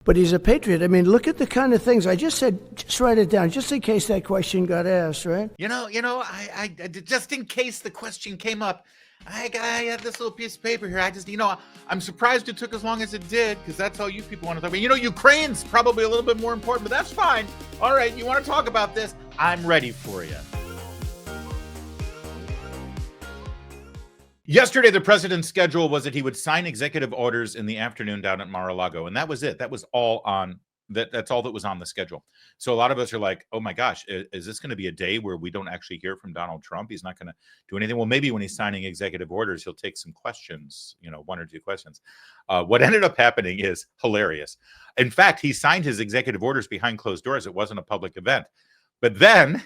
But he's a patriot. I mean, look at the kind of things I just said. Just write it down, just in case that question got asked, right? I just in case the question came up, I have this little piece of paper here. I'm surprised it took as long as it did, because that's all you people want to talk about. Ukraine's probably a little bit more important, but that's fine. All right, you want to talk about this? I'm ready for you. Yesterday, the president's schedule was that he would sign executive orders in the afternoon down at Mar-a-Lago, and that was it. That was all on that. That's all that was on the schedule. So a lot of us are like, "Oh my gosh, is this going to be a day where we don't actually hear from Donald Trump? He's not going to do anything." Well, maybe when he's signing executive orders, he'll take some questions. One or two questions. What ended up happening is hilarious. In fact, he signed his executive orders behind closed doors. It wasn't a public event, but then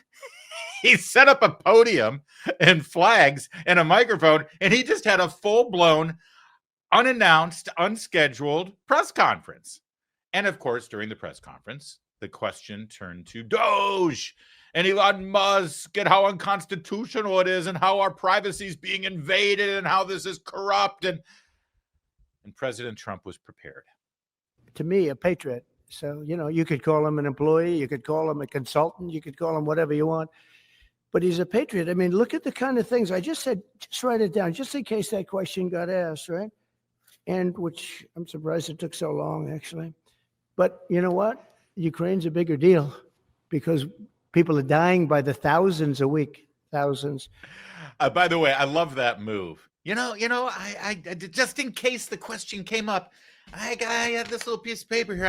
he set up a podium and flags and a microphone, and he just had a full-blown, unannounced, unscheduled press conference. And of course, during the press conference, the question turned to Doge and Elon Musk and how unconstitutional it is and how our privacy is being invaded and how this is corrupt. And President Trump was prepared. To me, a patriot. So, you could call him an employee, you could call him a consultant, you could call him whatever you want. But he's a patriot. I mean, look at the kind of things I just said. Just write it down, just in case that question got asked, right? And which I'm surprised it took so long, actually. But you know what? Ukraine's a bigger deal because people are dying by the thousands a week. Thousands. By the way, I love that move. I just in case the question came up, I have this little piece of paper here.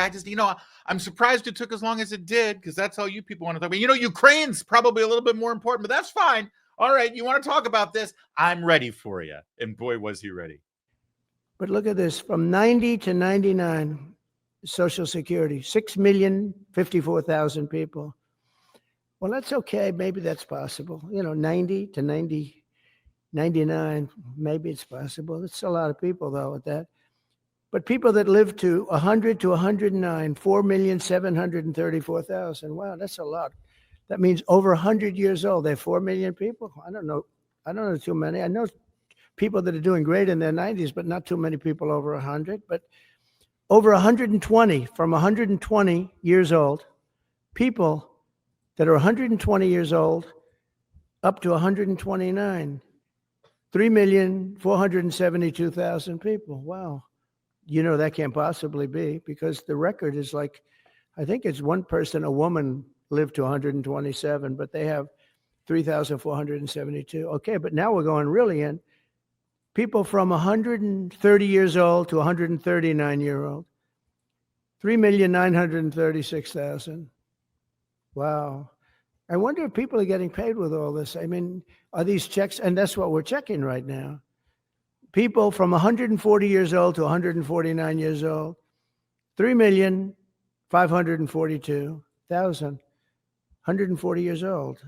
I'm surprised it took as long as it did, because that's all you people want to talk about. Ukraine's probably a little bit more important, but that's fine. All right, you want to talk about this? I'm ready for you. And boy, was he ready. But look at this. From 90 to 99, Social Security, 6,054,000 people. Well, that's okay. Maybe that's possible. 90 to 99, maybe it's possible. It's a lot of people, though, at that. But people that live to 100 to 109, 4,734,000. Wow, that's a lot. That means over 100 years old. They have 4 million people. I don't know too many. I know people that are doing great in their 90s, but not too many people over 100. But over 120, from 120 years old, people that are 120 years old up to 129, 3,472,000 people. Wow. That can't possibly be, because the record is like, I think it's one person, a woman, lived to 127, but they have 3,472. Okay, but now we're going really in. People from 130 years old to 139-year-old, 3,936,000. Wow. I wonder if people are getting paid with all this. I mean, are these checks? And that's what we're checking right now. People from 140 years old to 149 years old, 3,542,000, 140 years old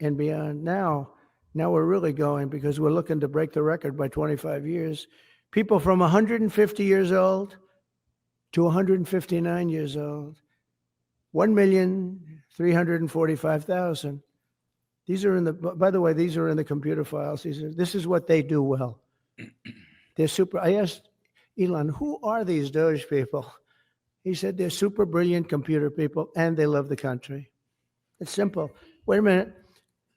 and beyond. Now we're really going, because we're looking to break the record by 25 years. People from 150 years old to 159 years old, 1,345,000. These are by the way, these are in the computer files. This is what they do well. They're super. I asked Elon, who are these Doge people? He said they're super brilliant computer people and they love the country. It's simple. Wait a minute.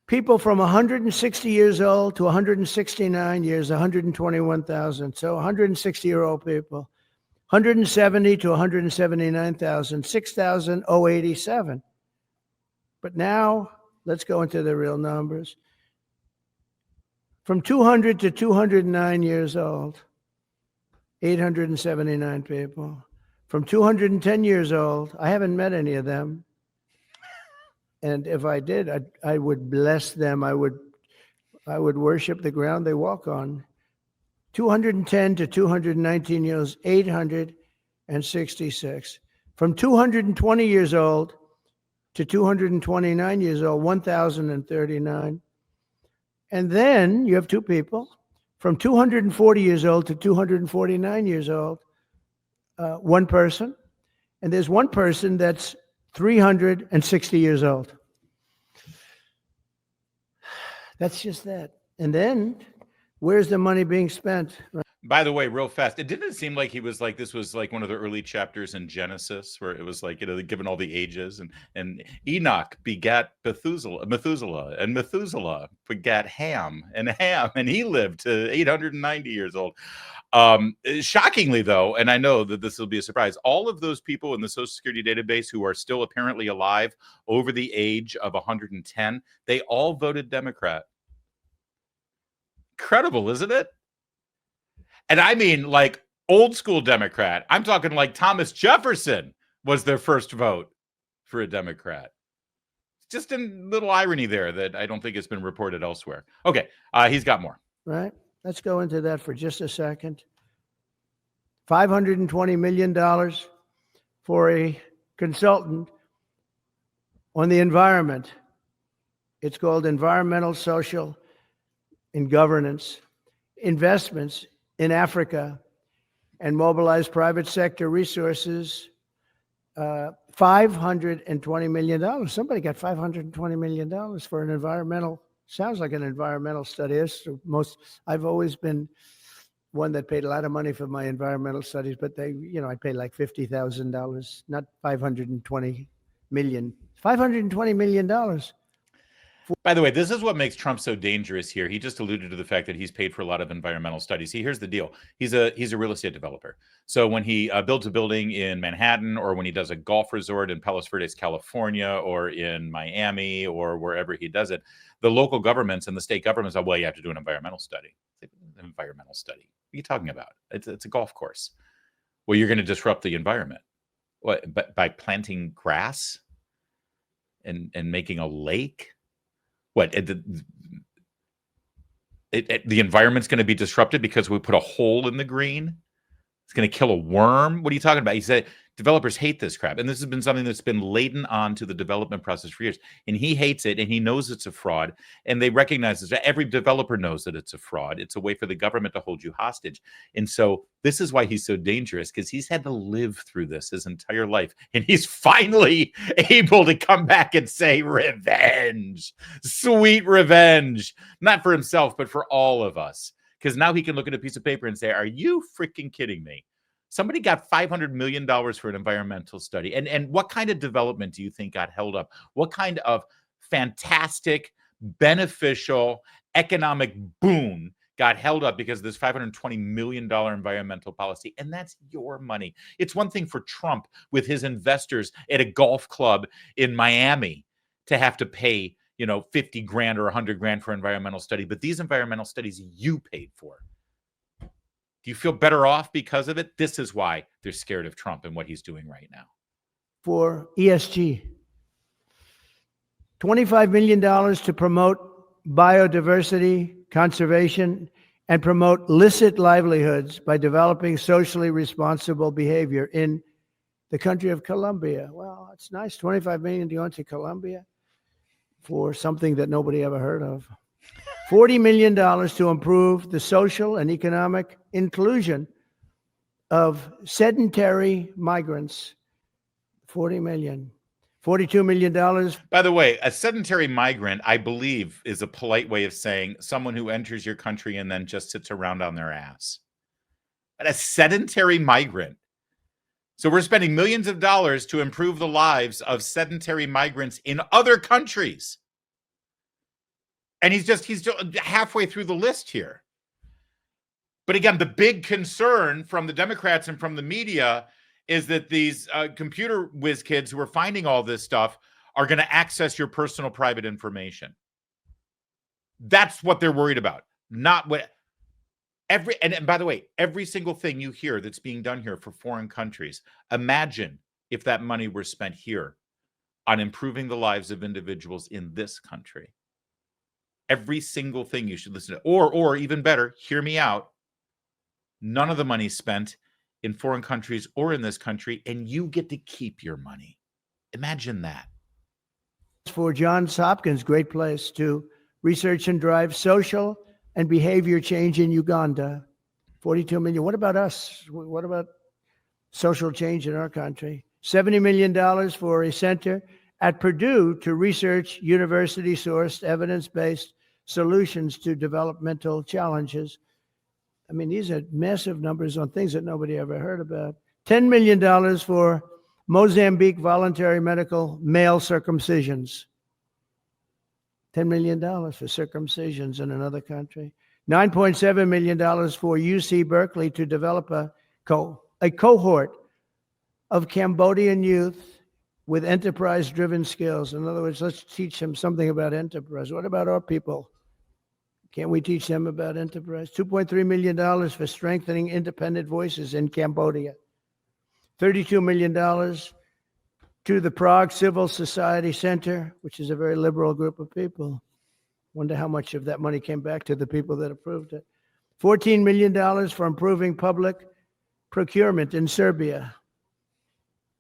People from 160 years old to 169 years, 121,000. So 160-year-old people. 170 to 179,000, 6,087. But now, let's go into the real numbers. From 200 to 209 years old, 879 people. From 210 years old, I haven't met any of them. And if I did, I would bless them. I would worship the ground they walk on. 210 to 219 years, 866. From 220 years old to 229 years old, 1,039. And then you have two people from 240 years old to 249 years old, one person. And there's one person that's 360 years old. That's just that. And then where's the money being spent? By the way, real fast, it didn't seem like he was like, this was like one of the early chapters in Genesis where it was like, given all the ages, and Enoch begat Methuselah, and Methuselah begat Ham, and he lived to 890 years old. Shockingly, though, and I know that this will be a surprise, all of those people in the Social Security database who are still apparently alive over the age of 110, they all voted Democrat. Incredible, isn't it? And I mean, like, old school Democrat. I'm talking like Thomas Jefferson was their first vote for a Democrat. Just a little irony there that I don't think it's been reported elsewhere. Okay, he's got more. Right? Let's go into that for just a second. $520 million for a consultant on the environment. It's called Environmental, Social, and Governance Investments in Africa, and mobilize private sector resources. $520 million. Somebody got $520 million for an environmental, sounds like an environmental study. I've always been one that paid a lot of money for my environmental studies, but I paid like $50,000, not $520 million. $520 million. By the way, this is what makes Trump so dangerous here. He just alluded to the fact that he's paid for a lot of environmental studies. See, here's the deal. He's a real estate developer. So when he builds a building in Manhattan, or when he does a golf resort in Palos Verdes, California, or in Miami, or wherever he does it, the local governments and the state governments are, well, you have to do an environmental study. An environmental study. What are you talking about? It's a golf course. Well, you're going to disrupt the environment. What, by planting grass and making a lake? What, the environment's going to be disrupted because we put a hole in the green? It's going to kill a worm? What are you talking about? He said developers hate this crap. And this has been something that's been laden onto the development process for years. And he hates it, and he knows it's a fraud. And they recognize this. Every developer knows that it's a fraud. It's a way for the government to hold you hostage. And so this is why he's so dangerous, because he's had to live through this his entire life. And he's finally able to come back and say, revenge, sweet revenge, not for himself, but for all of us. Because now he can look at a piece of paper and say, are you freaking kidding me? Somebody got $500 million for an environmental study. And what kind of development do you think got held up? What kind of fantastic, beneficial, economic boon got held up because of this $520 million environmental policy? And that's your money. It's one thing for Trump with his investors at a golf club in Miami to have to pay 50 grand or 100 grand for environmental study. But these environmental studies you paid for. Do you feel better off because of it? This is why they're scared of Trump and what he's doing right now. For ESG, $25 million to promote biodiversity, conservation, and promote licit livelihoods by developing socially responsible behavior in the country of Colombia. Well, it's nice. $25 million to go into Colombia for something that nobody ever heard of. $40 million to improve the social and economic inclusion of sedentary migrants. $40 million. $42 million. By the way, a sedentary migrant, I believe, is a polite way of saying someone who enters your country and then just sits around on their ass. But a sedentary migrant. So we're spending millions of dollars to improve the lives of sedentary migrants in other countries. And he's just halfway through the list here. But again, the big concern from the Democrats and from the media is that these computer whiz kids who are finding all this stuff are going to access your personal private information. That's what they're worried about. Not what and by the way, every single thing you hear that's being done here for foreign countries, imagine if that money were spent here on improving the lives of individuals in this country. Every single thing you should listen to. Or even better, hear me out. None of the money spent in foreign countries or in this country, and you get to keep your money. Imagine that. For Johns Hopkins, great place to research and drive social and behavior change in Uganda. $42 million. What about us? What about social change in our country? $70 million for a center at Purdue to research university-sourced, evidence-based solutions to developmental challenges. I mean, these are massive numbers on things that nobody ever heard about. $10 million for Mozambique voluntary medical male circumcisions. $10 million for circumcisions in another country. $9.7 million for UC Berkeley to develop a cohort of Cambodian youth with enterprise-driven skills. In other words, let's teach them something about enterprise. What about our people? Can't we teach them about enterprise? $2.3 million for strengthening independent voices in Cambodia. $32 million to the Prague Civil Society Center, which is a very liberal group of people. Wonder how much of that money came back to the people that approved it. $14 million for improving public procurement in Serbia.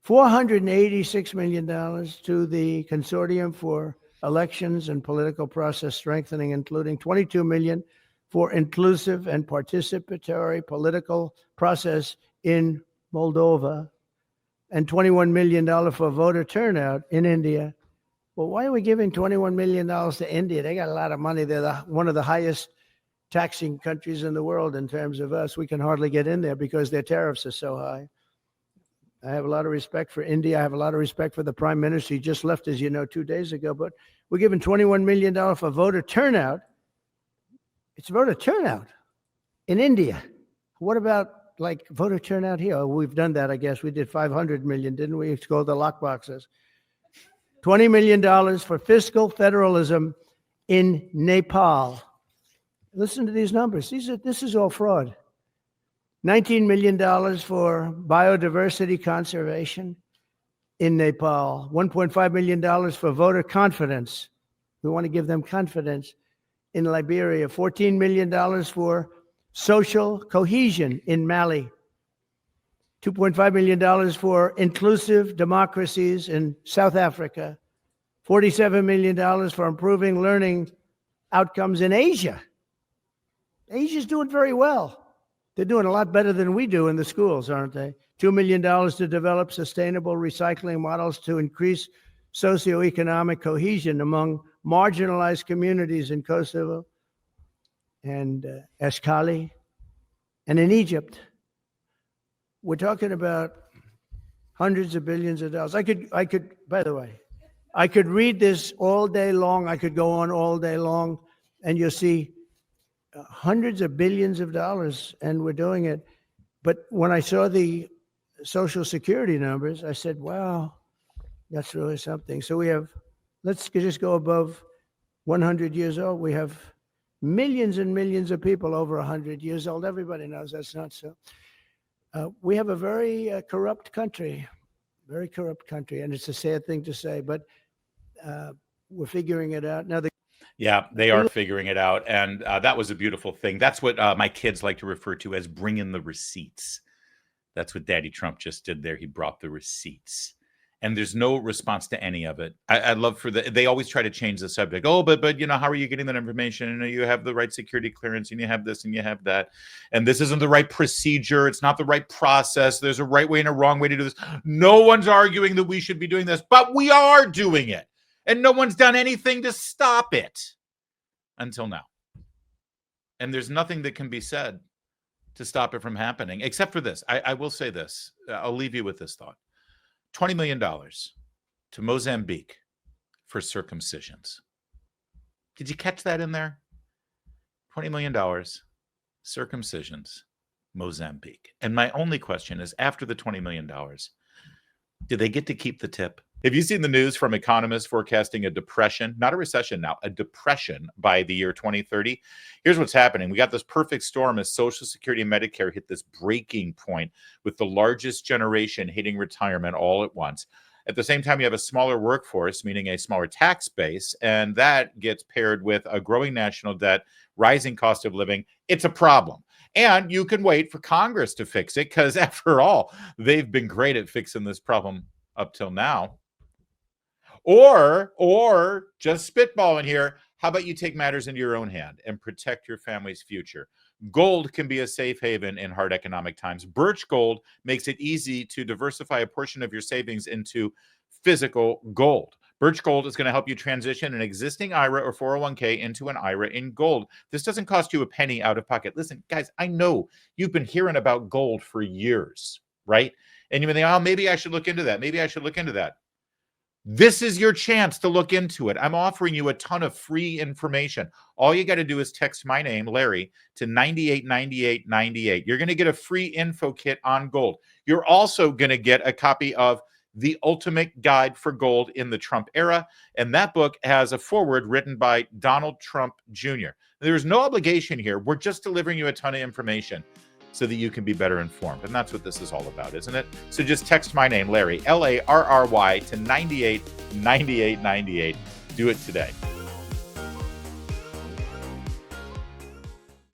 $486 million to the Consortium for Elections and Political Process Strengthening, including $22 million for inclusive and participatory political process in Moldova, and $21 million for voter turnout in India. Well, why are we giving $21 million to India? They got a lot of money. They're one of the highest taxing countries in the world in terms of us. We can hardly get in there because their tariffs are so high. I have a lot of respect for India. I have a lot of respect for the prime minister. He just left, as you know, 2 days ago. But we're giving $21 million for voter turnout. It's voter turnout in India. What about like voter turnout here? Oh, we've done that, I guess. We did 500 million, didn't we? It's called the lockboxes. $20 million for fiscal federalism in Nepal. Listen to these numbers. This is all fraud. $19 million for biodiversity conservation in Nepal. $1.5 million for voter confidence. We want to give them confidence in Liberia. $14 million for social cohesion in Mali. $2.5 million for inclusive democracies in South Africa. $47 million for improving learning outcomes in Asia. Asia's doing very well. They're doing a lot better than we do in the schools, aren't they? $2 million to develop sustainable recycling models to increase socioeconomic cohesion among marginalized communities in Kosovo and Ashkali and in Egypt. We're talking about hundreds of billions of dollars. I could, by the way, I could read this all day long. I could go on all day long, and you'll see hundreds of billions of dollars, and we're doing it. But when I saw the Social Security numbers, I said, wow, that's really something. So we have, let's just go above 100 years old. We have millions and millions of people over 100 years old. Everybody knows that's not so. We have a very corrupt country, and it's a sad thing to say, but we're figuring it out. Now, yeah, they are figuring it out, and that was a beautiful thing. That's what my kids like to refer to as bringing the receipts. That's what Daddy Trump just did there. He brought the receipts. And there's no response to any of it. I love they always try to change the subject. Oh, but you know, how are you getting that information? And you have the right security clearance, and you have this, and you have that. And this isn't the right procedure. It's not the right process. There's a right way and a wrong way to do this. No one's arguing that we should be doing this, but we are doing it. And no one's done anything to stop it until now. And there's nothing that can be said to stop it from happening, except for this. I will say this. I'll leave you with this thought. $20 million to Mozambique for circumcisions. Did you catch that in there? $20 million, circumcisions, Mozambique. And my only question is, after the $20 million, do they get to keep the tip? Have you seen the news from economists forecasting a depression, not a recession now, a depression by the year 2030? Here's what's happening. We got this perfect storm as Social Security and Medicare hit this breaking point with the largest generation hitting retirement all at once. At the same time, you have a smaller workforce, meaning a smaller tax base, and that gets paired with a growing national debt, rising cost of living. It's a problem. And you can wait for Congress to fix it because, after all, they've been great at fixing this problem up till now. Or just spitballing here, how about you take matters into your own hand and protect your family's future? Gold can be a safe haven in hard economic times. Birch gold makes it easy to diversify a portion of your savings into physical gold. Birch Gold is going to help you transition an existing IRA or 401k into an IRA in gold. This doesn't cost you a penny out of pocket. Listen, guys, I know you've been hearing about gold for years, right? And you've been thinking, oh, maybe I should look into that. Maybe I should look into that. This is your chance to look into it. I'm offering you a ton of free information. All you got to do is text my name, Larry, to 989898. You're going to get a free info kit on gold. You're also going to get a copy of The Ultimate Guide for Gold in the Trump Era. And that book has a foreword written by Donald Trump Jr. There's no obligation here. We're just delivering you a ton of information so that you can be better informed. And that's what this is all about, isn't it? So just text my name, Larry, Larry, to 989898. Do it today.